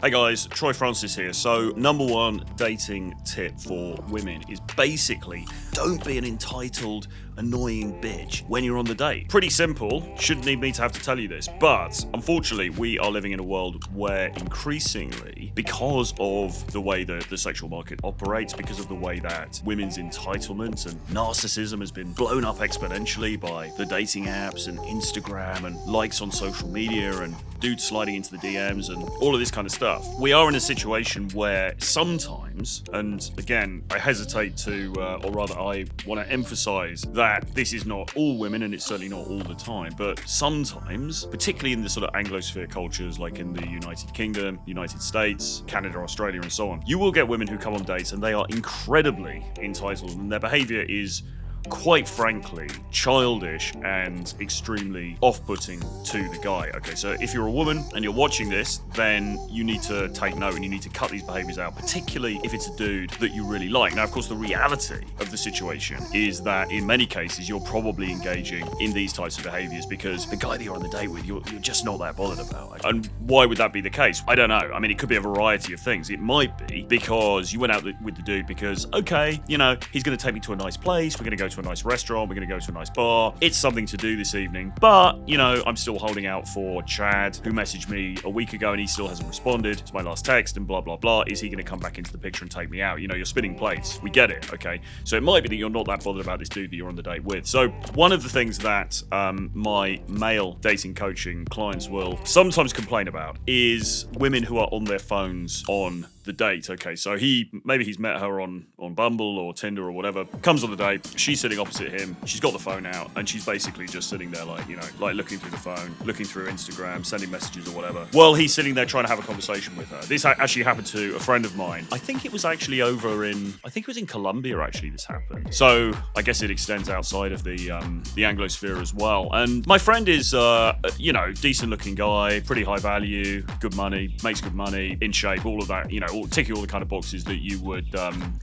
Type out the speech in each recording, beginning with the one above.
Hey guys, Troy Francis here. So, number one dating tip for women is basically don't be an entitled, annoying bitch when you're on the date. Pretty simple, shouldn't need me to have to tell you this, but unfortunately we are living in a world where increasingly, because of the way that the sexual market operates, because of the way that women's entitlement and narcissism has been blown up exponentially by the dating apps and Instagram and likes on social media and dudes sliding into the DMs and all of this kind of stuff, we are in a situation where sometimes, and again, I hesitate to, or rather I want to emphasize that this is not all women and it's certainly not all the time, but sometimes, particularly in the sort of Anglosphere cultures like in the United Kingdom, United States, Canada, Australia, and so on, you will get women who come on dates and they are incredibly entitled and their behavior is quite frankly childish and extremely off-putting to the guy. Okay, so if you're a woman and you're watching this, then you need to take note and you need to cut these behaviors out, particularly if it's a dude that you really like. Now, of course, the reality of the situation is that in many cases you're probably engaging in these types of behaviors because the guy that you're on the date with, you're just not that bothered about. And why would that be the case? I don't know. I mean, it could be a variety of things. It might be because you went out with the dude because, okay, you know, he's going to take me to a nice place, we're going to go to a nice restaurant, we're going to go to a nice bar, it's something to do this evening, but, you know, I'm still holding out for Chad, who messaged me a week ago and he still hasn't responded. It's my last text and blah, blah, blah. Is he going to come back into the picture and take me out? You know, you're spinning plates. We get it, okay? So it might be that you're not that bothered about this dude that you're on the date with. So one of the things that my male dating coaching clients will sometimes complain about is women who are on their phones on the date. Okay, so maybe he's met her on Bumble or Tinder or whatever, comes on the date, she's sitting opposite him, she's got the phone out, and she's basically just sitting there like, you know, like looking through the phone, looking through Instagram, sending messages or whatever. Well, he's sitting there trying to have a conversation with her. This actually happened to a friend of mine. I think it was actually in Colombia actually this happened. So I guess it extends outside of the Anglosphere as well. And my friend is, you know, decent looking guy, pretty high value, good money, makes good money, in shape, all of that, you know, ticking all the kind of boxes that you would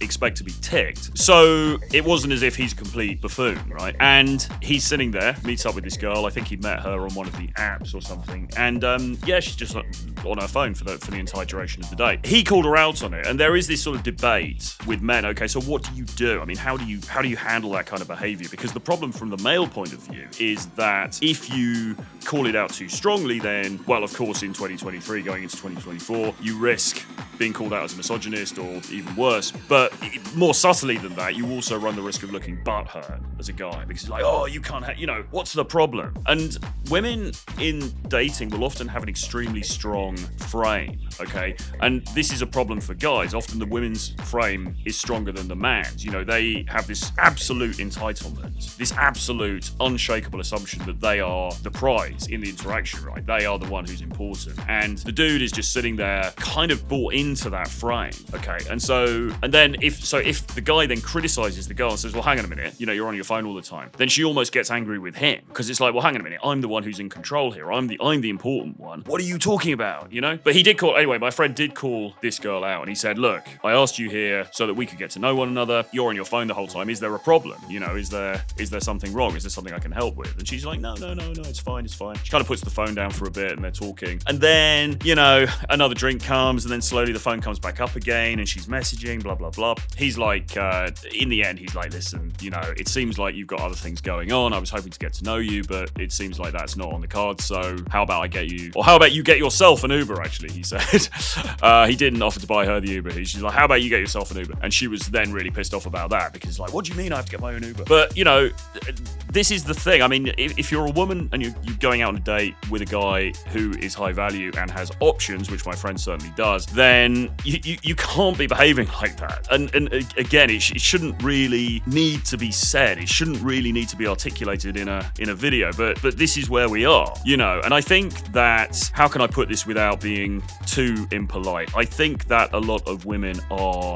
expect to be ticked. So it wasn't as if he's a complete buffoon, right? And he's sitting there, meets up with this girl. I think he met her on one of the apps or something. And yeah, she's just on her phone for the entire duration of the day. He called her out on it, and there is this sort of debate with men. Okay, so what do you do? I mean, how do you handle that kind of behavior? Because the problem from the male point of view is that if you call it out too strongly, then, well, of course, in 2023, going into 2024, you risk being called out as a misogynist or even worse. But more subtly than that, you also run the risk of looking butthurt as a guy because it's like, oh, you can't, you know, what's the problem? And women in dating will often have an extremely strong frame, okay? And this is a problem for guys. Often the women's frame is stronger than the man's. You know, they have this absolute entitlement, this absolute unshakable assumption that they are the prize in the interaction, right? They are the one who's important. And the dude is just sitting there kind of bought into that frame, okay? And then if the guy then criticizes the girl and says, well, hang on a minute, you know, you're on your phone all the time, then she almost gets angry with him because it's like, well, hang on a minute, I'm the one who's in control here. I'm the important one. What are you talking about, you know? But he did call, anyway, my friend did call this girl out and he said, look, I asked you here so that we could get to know one another. You're on your phone the whole time. Is there a problem? You know, is there something wrong? Is there something I can help with? And she's like, no, it's fine. She kind of puts the phone down for a bit and they're talking. And then, you know, another drink comes and then slowly the phone comes back up again and she's messaging, blah, blah, blah. He's like, in the end, he's like, listen, you know, it seems like you've got other things going on. I was hoping to get to know you, but it seems like that's not on the cards. So how about you get yourself an Uber, actually, he said. He didn't offer to buy her the Uber. She's like, how about you get yourself an Uber? And she was then really pissed off about that because like, what do you mean I have to get my own Uber? But, you know, this is the thing. I mean, if you're a woman and you're going out on a date with a guy who is high value and has options, which my friend certainly does, then you can't be behaving like that. And again, it shouldn't really need to be said. It shouldn't really need to be articulated in a video. But this is where we are, you know. And I think that, how can I put this without being too impolite? I think that a lot of women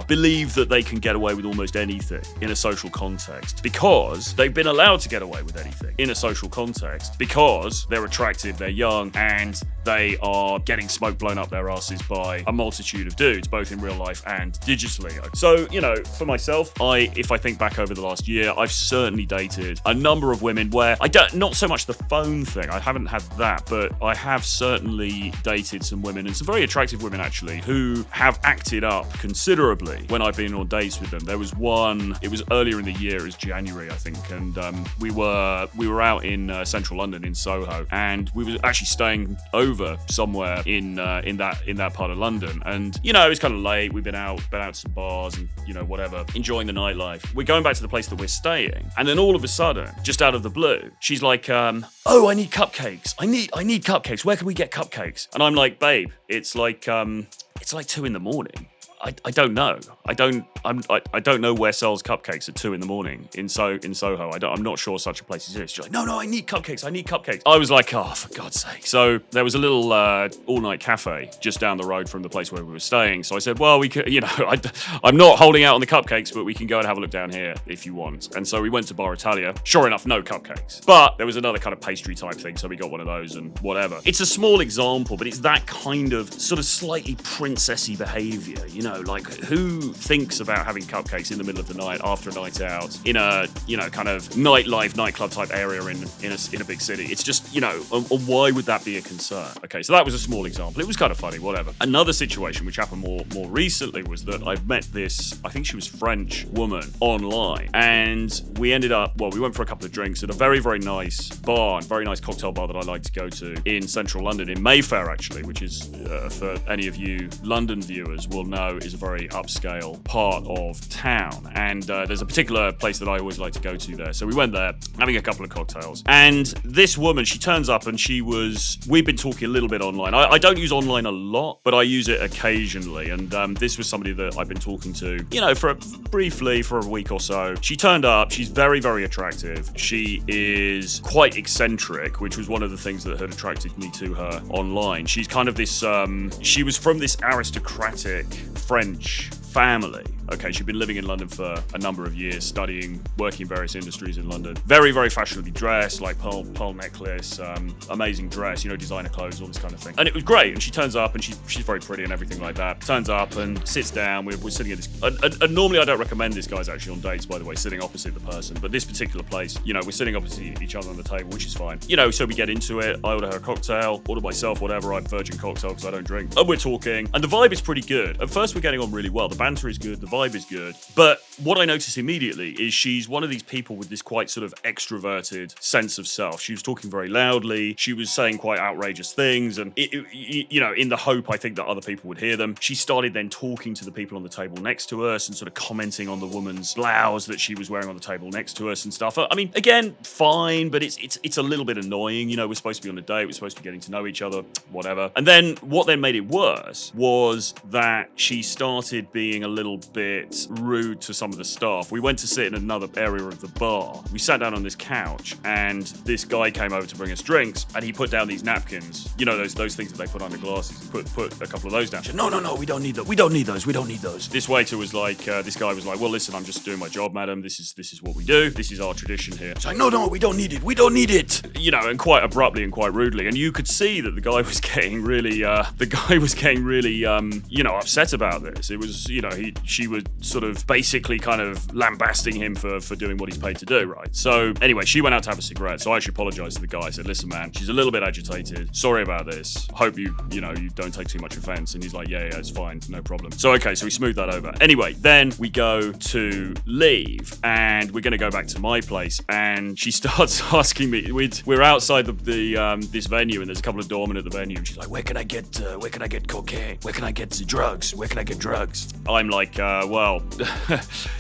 believe that they can get away with almost anything in a social context because they've been allowed to get away with anything in a social context because they're attractive, they're young, and they are getting smoke blown up their asses by a multitude of dudes, both in real life and digitally. So, you know, for myself, if I think back over the last year, I've certainly dated a number of women where not so much the phone thing, I haven't had that, but I have certainly dated some women, and some very attractive women actually, who have acted up considerably when I've been on dates with them. There was one, it was earlier in the year, it was January, I think, and we were out in central London in Soho, and we were actually staying over somewhere in that part of London. And you know, it was kind of late. We've been out to some bars and, you know, whatever, enjoying the nightlife. We're going back to the place that we're staying, and then all of a sudden, just out of the blue, she's like, "Oh, I need cupcakes. I need cupcakes. Where can we get cupcakes?" And I'm like, "Babe, it's like 2 a.m. I don't know. I don't know where sells cupcakes at 2 a.m. in Soho. I'm not sure such a place exists." She's like, no, I need cupcakes. I was like, oh, for God's sake. So there was a little all-night cafe just down the road from the place where we were staying. So I said, well, we could, you know, I'm not holding out on the cupcakes, but we can go and have a look down here if you want. And so we went to Bar Italia. Sure enough, no cupcakes. But there was another kind of pastry type thing, so we got one of those and whatever. It's a small example, but it's that kind of sort of slightly princessy behavior, you know, like who thinks about having cupcakes in the middle of the night after a night out in a, you know, kind of nightclub type area in a big city? It's just, you know, why would that be a concern? Okay, so that was a small example. It was kind of funny, whatever. Another situation which happened more recently was that I met this, I think she was French woman online, and we ended up, well, we went for a couple of drinks at a very, very nice bar, very nice cocktail bar that I like to go to in central London, in Mayfair actually, which is, for any of you London viewers will know, is a very upscale part of town. And there's a particular place that I always like to go to there. So we went there, having a couple of cocktails. And this woman, she turns up and we've been talking a little bit online. I don't use online a lot, but I use it occasionally. And this was somebody that I've been talking to, you know, briefly for a week or so. She turned up, she's very, very attractive. She is quite eccentric, which was one of the things that had attracted me to her online. She's kind of this, she was from this aristocratic French family. Okay, she'd been living in London for a number of years, studying, working in various industries in London. Very, very fashionably dressed, like pearl necklace, amazing dress, you know, designer clothes, all this kind of thing. And it was great. And she turns up, and she's very pretty and everything like that. Turns up and sits down. We're sitting at this. And normally I don't recommend this guy's actually on dates, by the way, sitting opposite the person. But this particular place, you know, we're sitting opposite each other on the table, which is fine. You know, so we get into it. I order her a cocktail, order myself whatever. I have virgin cocktail because I don't drink. And we're talking, and the vibe is pretty good. At first, we're getting on really well. The banter is good. The vibe is good. But what I noticed immediately is she's one of these people with this quite sort of extroverted sense of self. She was talking very loudly. She was saying quite outrageous things, and you know, in the hope I think that other people would hear them. She started then talking to the people on the table next to us and sort of commenting on the woman's blouse that she was wearing on the table next to us and stuff. I mean, again, fine, but it's a little bit annoying. You know, we're supposed to be on a date. We're supposed to be getting to know each other, whatever. And then what then made it worse was that she started being a little bit rude to some of the staff. We went to sit in another area of the bar. We sat down on this couch, and this guy came over to bring us drinks, and he put down these napkins. You know, those things that they put on the glasses. Put a couple of those down. She said, no, we don't need those. We don't need those. This waiter was like, this guy was like, well, listen, I'm just doing my job, madam. This is what we do. This is our tradition here. She's like, no, we don't need it. You know, and quite abruptly and quite rudely. And you could see that the guy was getting really, you know, upset about this. It was, you know, she was sort of basically kind of lambasting him for doing what he's paid to do, right? So anyway, she went out to have a cigarette. So I actually apologized to the guy. I said, listen, man, she's a little bit agitated. Sorry about this. Hope you don't take too much offense. And he's like, yeah, it's fine. No problem. So, okay, so we smoothed that over. Anyway, then we go to leave, and we're going to go back to my place. And she starts asking me, we're outside this venue, and there's a couple of doormen at the venue. And she's like, where can I get cocaine? Where can I get drugs? Where can I get drugs? I'm like, well,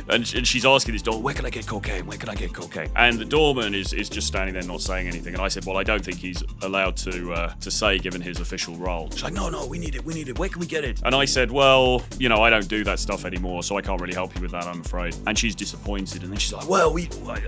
and she's asking this doorman, where can I get cocaine? Where can I get cocaine? And the doorman is just standing there not saying anything. And I said, well, I don't think he's allowed to say, given his official role. She's like, no, we need it. Where can we get it? And I said, well, you know, I don't do that stuff anymore, so I can't really help you with that, I'm afraid. And she's disappointed. And then she's like, well,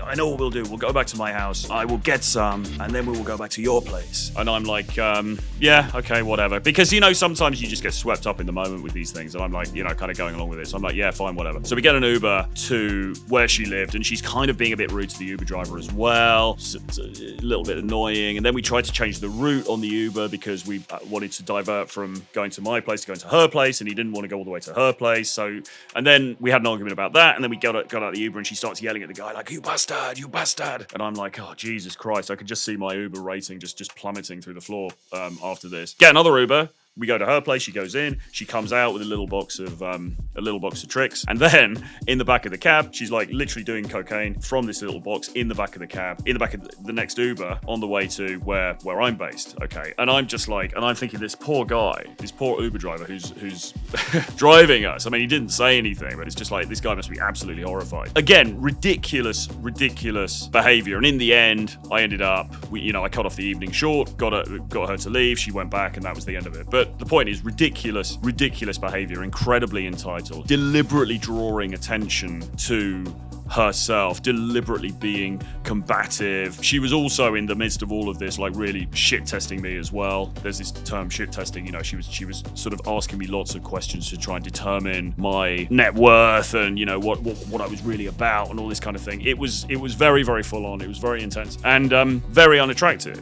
I know what we'll do. We'll go back to my house. I will get some, and then we will go back to your place. And I'm like, yeah, okay, whatever. Because, you know, sometimes you just get swept up in the moment with these things. And I'm like, you know, kind of going going along with it. So I'm like, yeah, fine, whatever. So we get an Uber to where she lived, and she's kind of being a bit rude to the Uber driver as well. It's a little bit annoying. And then we tried to change the route on the Uber because we wanted to divert from going to my place to going to her place, and he didn't want to go all the way to her place. So, and then we had an argument about that, and then we got out the Uber, and she starts yelling at the guy like, you bastard, you bastard. And I'm like, oh, Jesus Christ. I could just see my Uber rating just plummeting through the floor after this. Get another Uber. We go to her place, she goes in, she comes out with a little box of tricks, and then in the back of the cab, she's like literally doing cocaine from this little box in the back of the cab, in the back of the next Uber on the way to where I'm based, okay? And I'm just like, and I'm thinking, this poor guy, this poor Uber driver who's driving us. I mean, he didn't say anything, but it's just like, this guy must be absolutely horrified. Again, ridiculous behavior. And in the end, I ended up, I cut off the evening short, got her to leave, she went back, and that was the end of it. But the point is, ridiculous behavior, incredibly entitled, deliberately drawing attention to herself, deliberately being combative. She was also in the midst of all of this, like really shit testing me as well. There's this term, shit testing. She was sort of asking me lots of questions to try and determine my net worth and what I was really about and all this kind of thing. It was very, very full on. It was very intense and very unattractive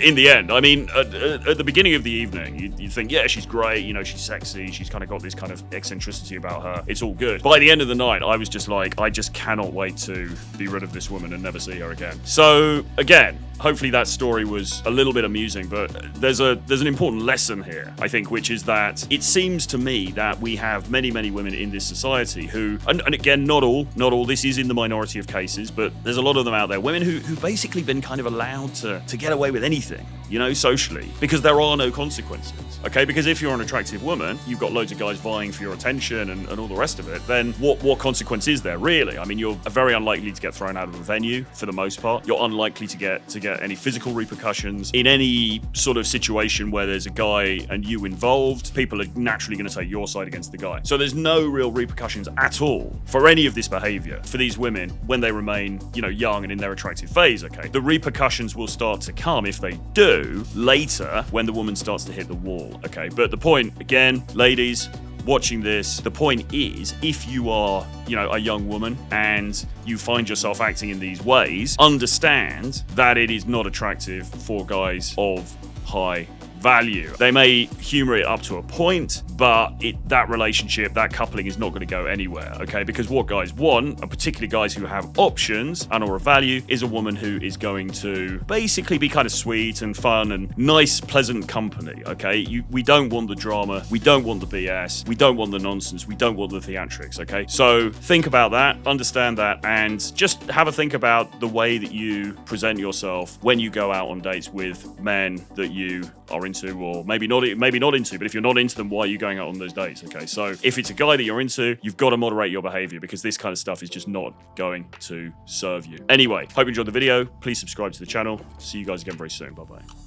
in the end. I mean, at the beginning of the evening, you think, yeah, she's great. She's sexy. She's kind of got this kind of eccentricity about her. It's all good. By the end of the night, I was just like, I just cannot wait to be rid of this woman and never see her again. So again, hopefully that story was a little bit amusing, but there's an important lesson here, I think, which is that it seems to me that we have many women in this society who, and again, not all, this is in the minority of cases, but there's a lot of them out there, women who've basically been kind of allowed to get away with anything, socially, because there are no consequences, okay? Because if you're an attractive woman, you've got loads of guys vying for your attention and all the rest of it, then what consequence is there, really? I mean, you're very unlikely to get thrown out of a venue for the most part. You're unlikely to get any physical repercussions. In any sort of situation where there's a guy and you involved, people are naturally going to take your side against the guy. So there's no real repercussions at all for any of this behavior for these women when they remain, young and in their attractive phase, okay? The repercussions will start to come, if they do, later when the woman starts to hit the wall, okay? But the point, again, ladies, watching this, the point is, if you are, a young woman and you find yourself acting in these ways, understand that it is not attractive for guys of high value. They may humor it up to a point, but that relationship, that coupling is not going to go anywhere, okay? Because what guys want, and particularly guys who have options and or a value, is a woman who is going to basically be kind of sweet and fun and nice, pleasant company, okay? We don't want the drama, we don't want the BS, we don't want the nonsense, we don't want the theatrics, okay? So think about that, understand that, and just have a think about the way that you present yourself when you go out on dates with men that you are into, or maybe not into, but if you're not into them, why are you going out on those dates, okay? So if it's a guy that you're into, you've got to moderate your behavior because this kind of stuff is just not going to serve you. Anyway, hope you enjoyed the video. Please subscribe to the channel. See you guys again very soon. Bye-bye.